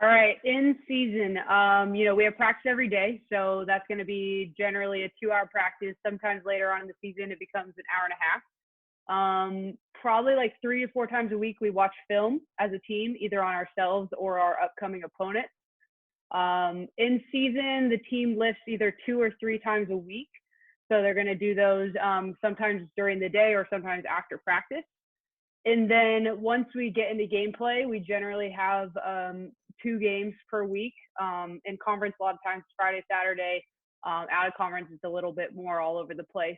All right, in season, we have practice every day, so that's going to be generally a 2-hour practice. Sometimes later on in the season, it becomes an hour and a half. Probably like 3 to 4 times a week, we watch film as a team, either on ourselves or our upcoming opponents. In season, the team lifts either 2 or 3 times a week. So they're going to do those sometimes during the day or sometimes after practice. And then once we get into gameplay, we generally have 2 games per week. In conference, a lot of times Friday, Saturday. Out of conference, it's a little bit more all over the place.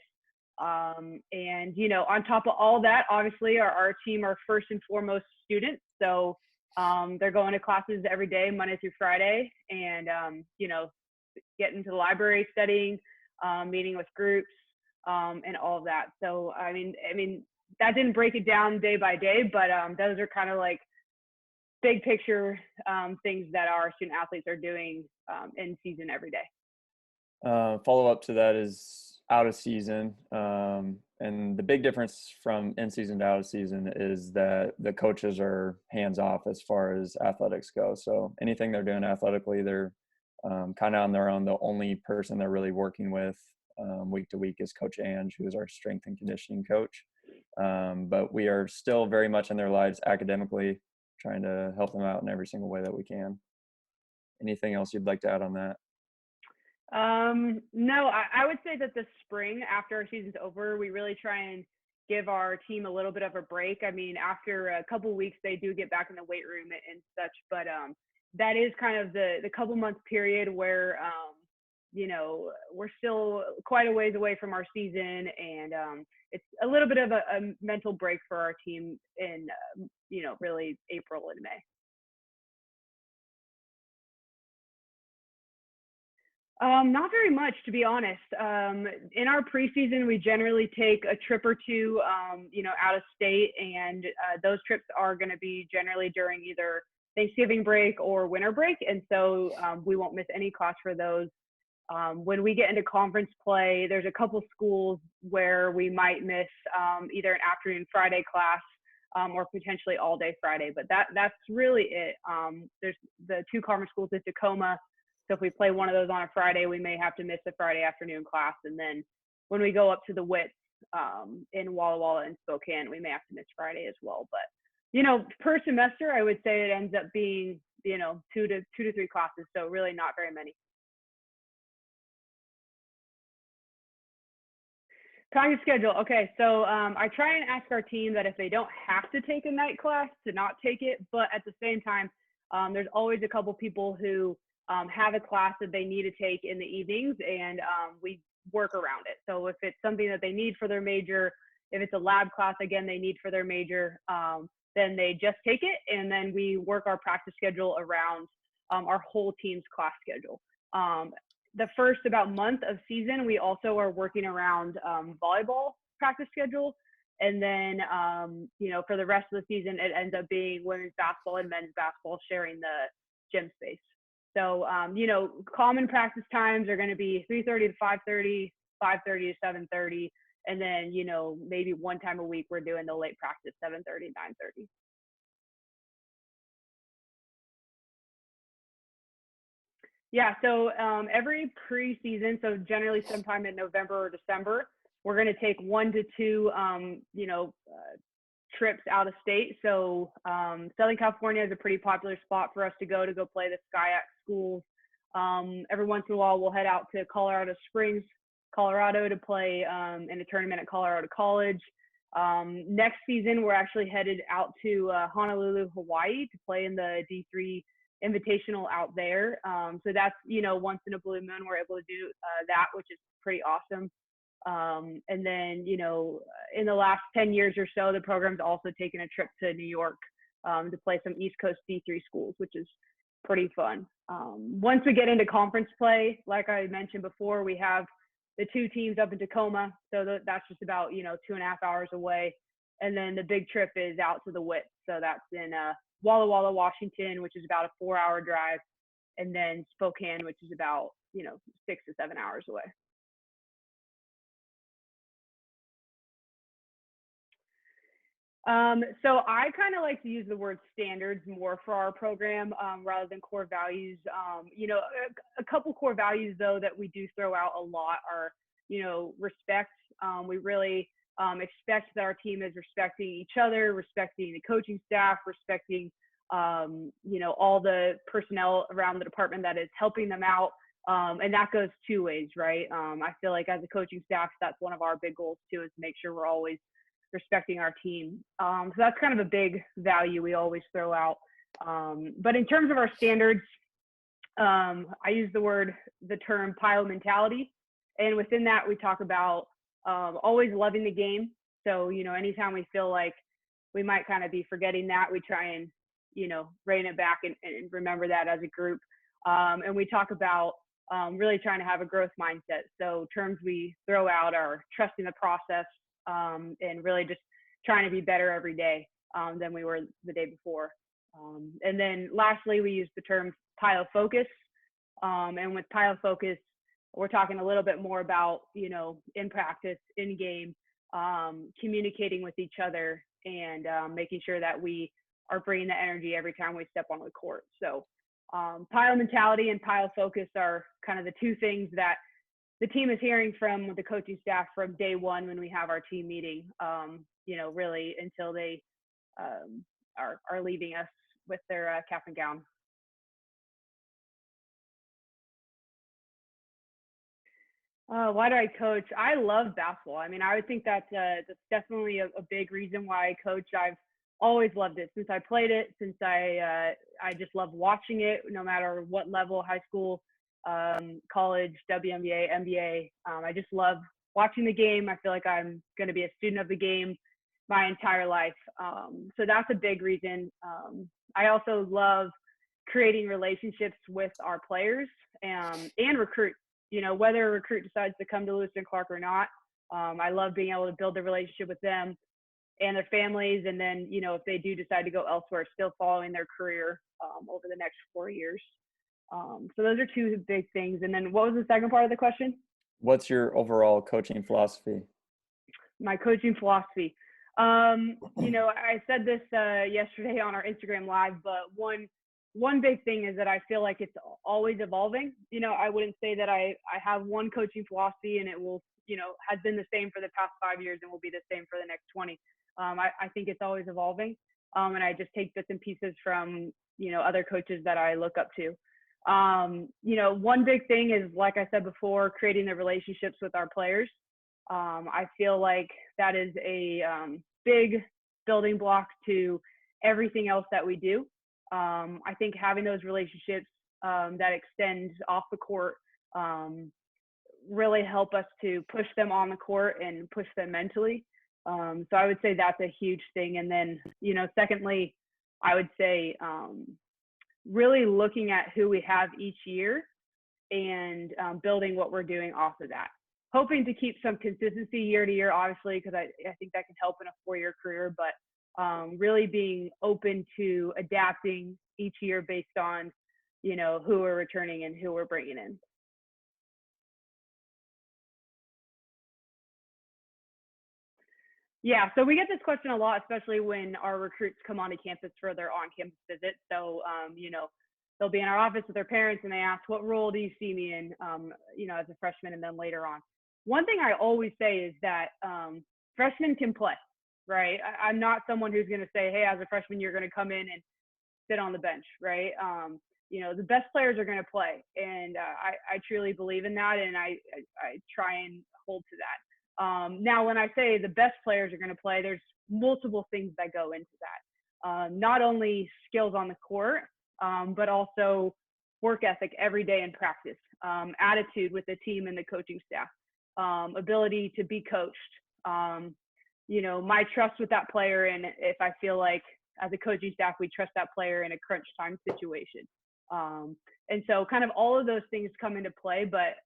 And, on top of all that, obviously, our team are first and foremost students. So they're going to classes every day, Monday through Friday, and, getting into the library, studying, meeting with groups, and all of that. So, I mean, that didn't break it down day by day, but those are kind of like big picture things that our student athletes are doing in season every day. Follow up to that is out of season. And the big difference from in season to out of season is that the coaches are hands off as far as athletics go. So anything they're doing athletically, they're kind of on their own. The only person they're really working with week to week is Coach Ange, who is our strength and conditioning coach. But we are still very much in their lives academically, trying to help them out in every single way that we can. Anything else you'd like to add on that? No, I would say that the spring after our season's over, we really try and give our team a little bit of a break. I mean, after a couple weeks, they do get back in the weight room and such, but that is kind of the couple month period where we're still quite a ways away from our season, and it's a little bit of a mental break for our team in really April and May. Not very much, to be honest. In our preseason, we generally take a trip or two, out of state, and those trips are going to be generally during either Thanksgiving break or winter break, and so we won't miss any class for those. When we get into conference play, there's a couple schools where we might miss either an afternoon Friday class or potentially all day Friday, but that's really it. There's the 2 conference schools in Tacoma. So if we play one of those on a Friday, we may have to miss a Friday afternoon class. And then when we go up to the WITS in Walla Walla and Spokane, we may have to miss Friday as well. But, per semester, I would say it ends up being, 2 to 3 classes. So really not very many. Practice schedule. Okay, so I try and ask our team that if they don't have to take a night class, to not take it. But at the same time, there's always a couple people who have a class that they need to take in the evenings, and we work around it. So if it's something that they need for their major, if it's a lab class, again, they need for their major, then they just take it, and then we work our practice schedule around our whole team's class schedule. The first about month of season, we also are working around volleyball practice schedule. And then, for the rest of the season, it ends up being women's basketball and men's basketball sharing the gym space. So, common practice times are going to be 3:30 to 5:30, 5:30 to 7:30. And then, maybe one time a week, we're doing the late practice, 7:30, 9:30. Yeah, so every preseason, so generally sometime in November or December, we're going to take 1 to 2, trips out of state. So Southern California is a pretty popular spot for us to go play the SCIAC schools. Every once in a while, we'll head out to Colorado Springs, Colorado, to play in a tournament at Colorado College. Next season, we're actually headed out to Honolulu, Hawaii, to play in the D3 Invitational out there. So that's, once in a blue moon, we're able to do that, which is pretty awesome. And then, in the last 10 years or so, the program's also taken a trip to New York to play some East Coast D3 schools, which is pretty fun. Once we get into conference play, like I mentioned before, we have the 2 teams up in Tacoma. So that's just about, 2.5 hours away. And then the big trip is out to the WIT. So that's in Walla Walla, Washington, which is about a 4-hour drive. And then Spokane, which is about, 6 to 7 hours away. So I kind of like to use the word standards more for our program rather than core values. A couple core values though that we do throw out a lot are, respect. We really expect that our team is respecting each other, respecting the coaching staff, respecting, all the personnel around the department that is helping them out. And that goes two ways, right? I feel like as a coaching staff, that's one of our big goals too, is to make sure we're always respecting our team. So that's kind of a big value we always throw out. But in terms of our standards, I use the term pile mentality. And within that, we talk about always loving the game. So, anytime we feel like we might kind of be forgetting that, we try and, rein it back and remember that as a group. And we talk about really trying to have a growth mindset. So terms we throw out are trusting the process, and really just trying to be better every day than we were the day before. And then lastly, we use the term pile focus. And with pile focus, we're talking a little bit more about, in practice, in game, communicating with each other and making sure that we are bringing the energy every time we step on the court. So pile mentality and pile focus are kind of the two things that the team is hearing from the coaching staff from day one when we have our team meeting, really until they are leaving us with their cap and gown. Why do I coach? I love basketball. I mean, I would think that's definitely a big reason why I coach. I've always loved it since I played it, since I just love watching it, no matter what level, high school, college, WNBA, NBA. I just love watching the game. I feel like I'm going to be a student of the game my entire life. So that's a big reason. I also love creating relationships with our players and recruits. Whether a recruit decides to come to Lewis and Clark or not, I love being able to build a relationship with them and their families. And then, if they do decide to go elsewhere, still following their career over the next 4 years. So those are two big things. And then what was the second part of the question? What's your overall coaching philosophy? My coaching philosophy. I said this yesterday on our Instagram Live, but one big thing is that I feel like it's always evolving. I wouldn't say that I have one coaching philosophy and it will, has been the same for the past 5 years and will be the same for the next 20. I think it's always evolving. And I just take bits and pieces from, other coaches that I look up to. One big thing is, like I said before, creating the relationships with our players. I feel like that is a big building block to everything else that we do. I think having those relationships that extend off the court really help us to push them on the court and push them mentally. So I would say that's a huge thing. And then, secondly, I would say really looking at who we have each year and building what we're doing off of that. Hoping to keep some consistency year to year, obviously, because I think that can help in a 4-year career, but really being open to adapting each year based on, who we're returning and who we're bringing in. Yeah, so we get this question a lot, especially when our recruits come onto campus for their on-campus visits. So, they'll be in our office with their parents and they ask, what role do you see me in, as a freshman and then later on. One thing I always say is that freshmen can play, right? I'm not someone who's going to say, hey, as a freshman, you're going to come in and sit on the bench, right? The best players are going to play. And I truly believe in that. And I try and hold to that. Now, when I say the best players are going to play, there's multiple things that go into that. Not only skills on the court, but also work ethic every day in practice, attitude with the team and the coaching staff, ability to be coached, my trust with that player. And if I feel like as a coaching staff, we trust that player in a crunch time situation. And so kind of all of those things come into play. But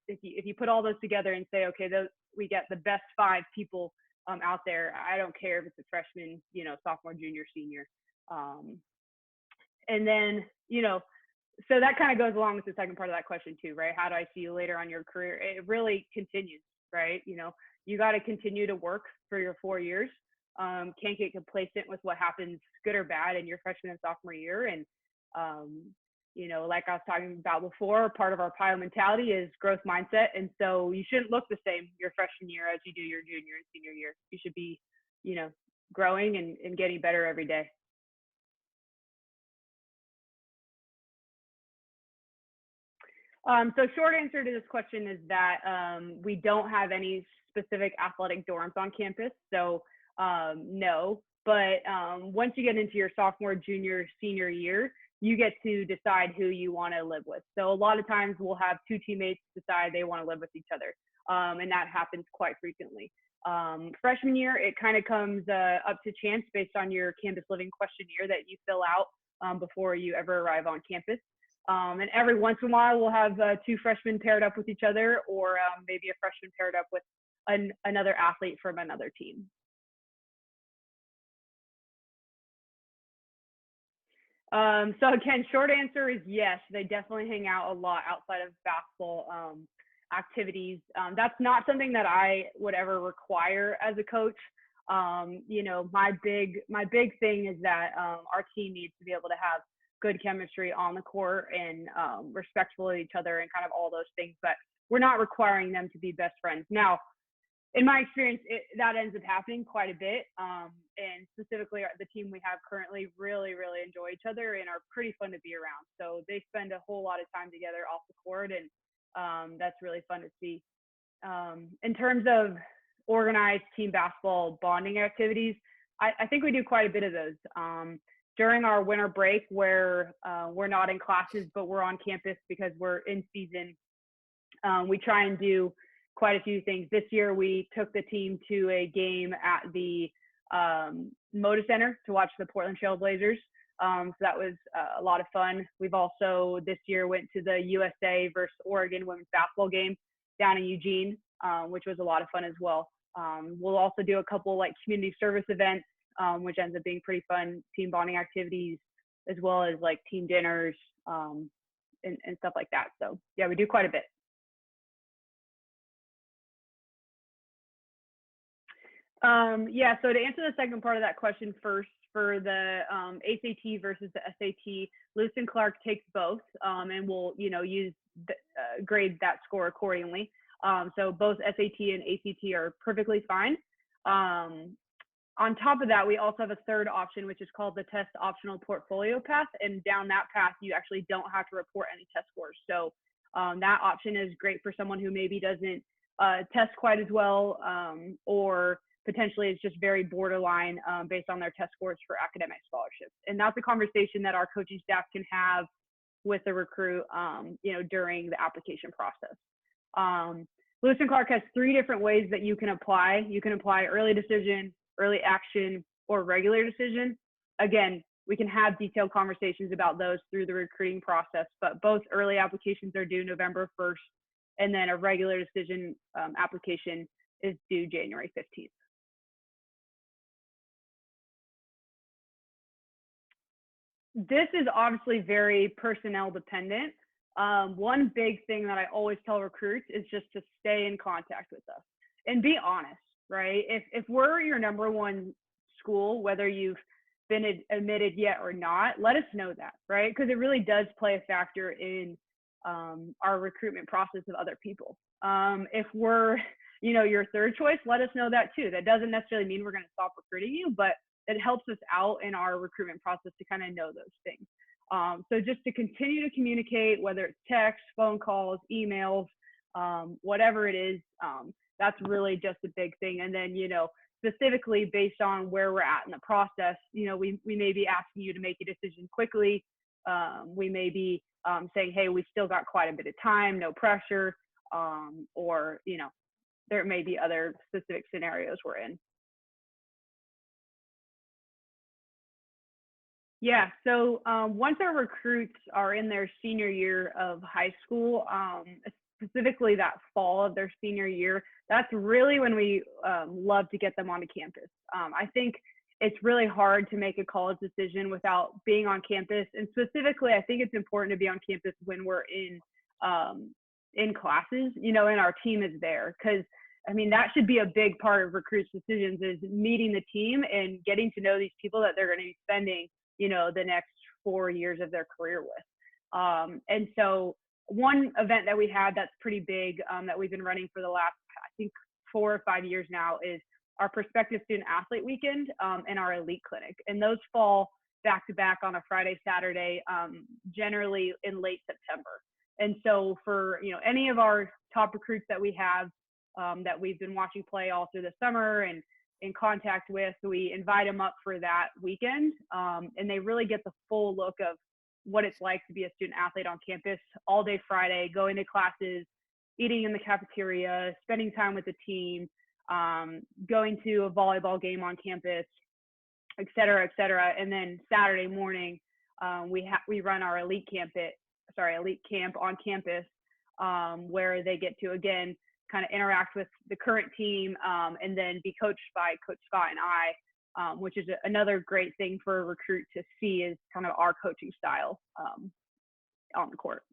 if you put all those together and say, okay, we get the best 5 people out there, I don't care if it's a freshman, sophomore, junior, senior. And then, so that kind of goes along with the second part of that question too, right? How do I see you later on your career? It really continues, right? You got to continue to work for your 4 years. can't get complacent with what happens, good or bad, in your freshman and sophomore year. And, like I was talking about before, part of our PIO mentality is growth mindset. And so you shouldn't look the same your freshman year as you do your junior and senior year. You should be, growing and getting better every day. So short answer to this question is that we don't have any specific athletic dorms on campus. So no, but once you get into your sophomore, junior, senior year, you get to decide who you want to live with. So a lot of times we'll have two teammates decide they want to live with each other. And that happens quite frequently. Freshman year, it kind of comes up to chance based on your campus living questionnaire that you fill out before you ever arrive on campus. And every once in a while, we'll have two freshmen paired up with each other, or maybe a freshman paired up with another athlete from another team. So again, short answer is yes, they definitely hang out a lot outside of basketball activities. That's not something that I would ever require as a coach. My big thing is that our team needs to be able to have good chemistry on the court and respectful of each other and kind of all those things, but we're not requiring them to be best friends. Now, in my experience, that ends up happening quite a bit. And specifically the team we have currently really, really enjoy each other and are pretty fun to be around. So they spend a whole lot of time together off the court, and that's really fun to see. In terms of organized team basketball bonding activities, I think we do quite a bit of those. During our winter break, where we're not in classes, but we're on campus because we're in season, we try and do quite a few things. This year, we took the team to a game at the Moda Center to watch the Portland Trail Blazers. So that was a lot of fun. We've also this year went to the USA versus Oregon women's basketball game down in Eugene, which was a lot of fun as well. We'll also do a couple like community service events, which ends up being pretty fun, team bonding activities, as well as like team dinners and stuff like that. So yeah, we do quite a bit. So to answer the second part of that question first, for the ACT versus the SAT, Lewis and Clark takes both, and will use grade that score accordingly. So both SAT and ACT are perfectly fine. On top of that, we also have a third option, which is called the test optional portfolio path. And down that path, you actually don't have to report any test scores. So that option is great for someone who maybe doesn't test quite as well, or potentially is just very borderline based on their test scores for academic scholarships. And that's a conversation that our coaching staff can have with the recruit, during the application process. Lewis and Clark has 3 different ways that you can apply. You can apply early decision, early action, or regular decision. Again, we can have detailed conversations about those through the recruiting process, but both early applications are due November 1st, and then a regular decision application is due January 15th. This is obviously very personnel dependent. One big thing that I always tell recruits is just to stay in contact with us and be honest, right? If we're your number one school, whether you've been admitted yet or not, let us know that, right? Because it really does play a factor in our recruitment process of other people. If we're, your third choice, let us know that too. That doesn't necessarily mean we're going to stop recruiting you, but it helps us out in our recruitment process to kind of know those things. So just to continue to communicate, whether it's text, phone calls, emails, whatever it is, that's really just a big thing. And then, specifically based on where we're at in the process, we may be asking you to make a decision quickly. We may be saying, hey, we still got quite a bit of time, no pressure, or, there may be other specific scenarios we're in. Yeah, so once our recruits are in their senior year of high school, specifically that fall of their senior year, that's really when we love to get them onto campus. I think it's really hard to make a college decision without being on campus. And specifically, I think it's important to be on campus when we're in classes, and our team is there. Because I mean, that should be a big part of recruits' decisions, is meeting the team and getting to know these people that they're going to be spending, the next 4 years of their career with. And so one event that we had that's pretty big, that we've been running for the last, I think, 4 or 5 years now, is our prospective student athlete weekend, and our elite clinic. And those fall back to back on a Friday, Saturday, generally in late September. And so for, any of our top recruits that we have, that we've been watching play all through the summer and in contact with, we invite them up for that weekend. And they really get the full look of what it's like to be a student athlete on campus all day Friday, going to classes, eating in the cafeteria, spending time with the team, going to a volleyball game on campus, et cetera, et cetera. And then Saturday morning, we run our elite camp on campus, where they get to, again, kind of interact with the current team, and then be coached by Coach Scott and I, which is another great thing for a recruit to see, is kind of our coaching style on the court.